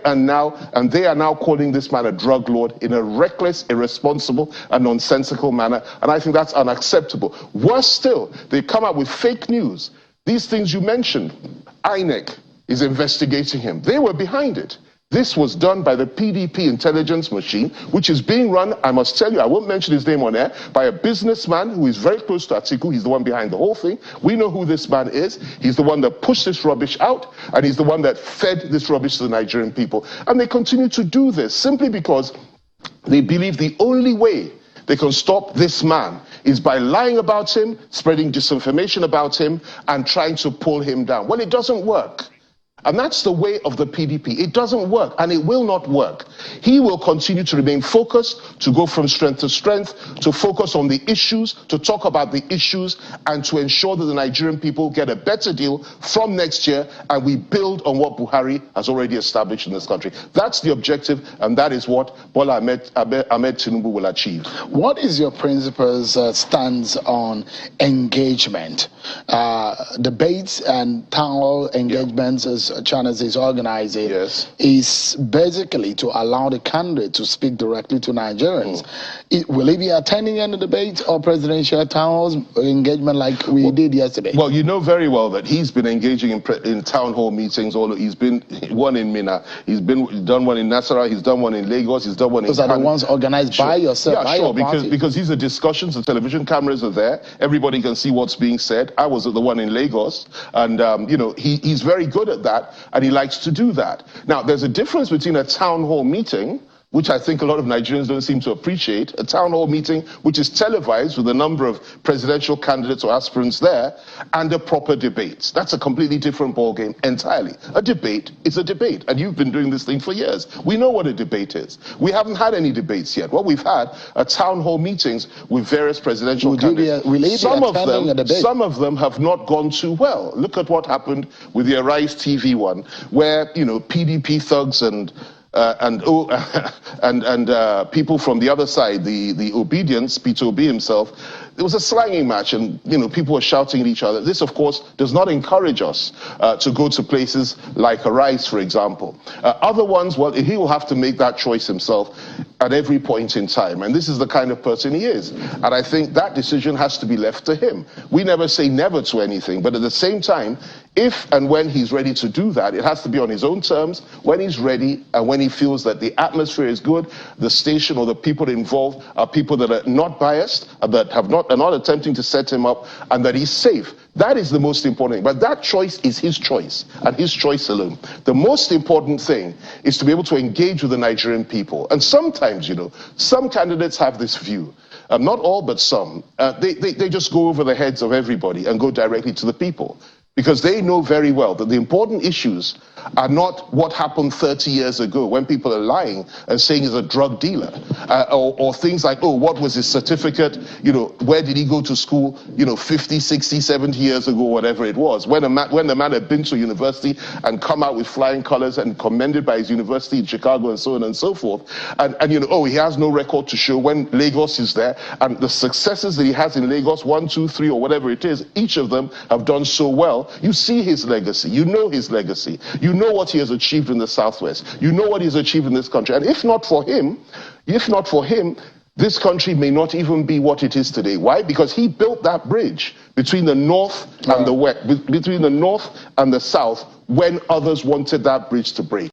and they are now calling this man a drug lord in a reckless, irresponsible, and nonsensical manner. And I think that's unacceptable. Worse still, they come up with fake news. These things you mentioned, INEC is investigating him. They were behind it. This was done by the PDP intelligence machine, which is being run, I must tell you, I won't mention his name on air, by a businessman who is very close to Atiku. He's the one behind the whole thing. We know who this man is. He's the one that pushed this rubbish out, and he's the one that fed this rubbish to the Nigerian people. And they continue to do this simply because they believe the only way they can stop this man is by lying about him, spreading disinformation about him, and trying to pull him down. Well, it doesn't work. And that's the way of the PDP. It doesn't work, and it will not work. He will continue to remain focused, to go from strength to strength, to focus on the issues, to talk about the issues, and to ensure that the Nigerian people get a better deal from next year, and we build on what Buhari has already established in this country. That's the objective, and that is what Bola Ahmed Tinubu will achieve. What is your principal's stance on engagement? Debates and town hall engagements, as Channels is organizing, is basically to allow the candidate to speak directly to Nigerians. Will he be attending any debates or presidential town halls engagement like we did yesterday? Well, you know very well that he's been engaging in town hall meetings. He's been one in Minna, he's done one in Nasarawa, he's done one in Lagos, he's done one in... Those are the ones organized by yourself, by your party. because these are discussions, the television cameras are there, everybody can see what's being said. I was at the one in Lagos, and you know, he's very good at that, and he likes to do that. Now, there's a difference between a town hall meeting, which I think a lot of Nigerians don't seem to appreciate, a town hall meeting which is televised with a number of presidential candidates or aspirants there, and a proper debate. That's a completely different ballgame entirely. A debate is a debate, and you've been doing this thing for years. We know what a debate is. We haven't had any debates yet. What we've had are town hall meetings with various presidential candidates. Some of them have not gone too well. Look at what happened with the Arise TV one, where, you know, PDP thugs and people from the other side, the Obedience, Peter Obi himself, it was a slanging match, and you know, people were shouting at each other. This, of course, does not encourage us to go to places like Arise, for example. Other ones, well, he will have to make that choice himself at every point in time, and this is the kind of person he is. And I think that decision has to be left to him. We never say never to anything, but at the same time, if and when he's ready to do that, it has to be on his own terms, when he's ready, and when he feels that the atmosphere is good, the station or the people involved are people that are not biased, that are not attempting to set him up, and that he's safe. That is the most important thing. But that choice is his choice, and his choice alone. The most important thing is to be able to engage with the Nigerian people. And sometimes, you know, some candidates have this view. Not all, but some. They just go over the heads of everybody and go directly to the people, because they know very well that the important issues are not what happened 30 years ago when people are lying and saying he's a drug dealer, or things like, oh, what was his certificate, you know, where did he go to school, you know, 50, 60, 70 years ago, whatever it was, when the man had been to university and come out with flying colors and commended by his university in Chicago and so on and so forth, and you know, oh, he has no record to show when Lagos is there, and the successes that he has in Lagos, 1, 2, 3, or whatever it is, each of them have done so well. You see his legacy, you know his legacy, you know what he has achieved in the Southwest, you know what he's achieved in this country. And if not for him, this country may not even be what it is today. Why? Because he built that bridge between the North and the West, between the North and the South, when others wanted that bridge to break.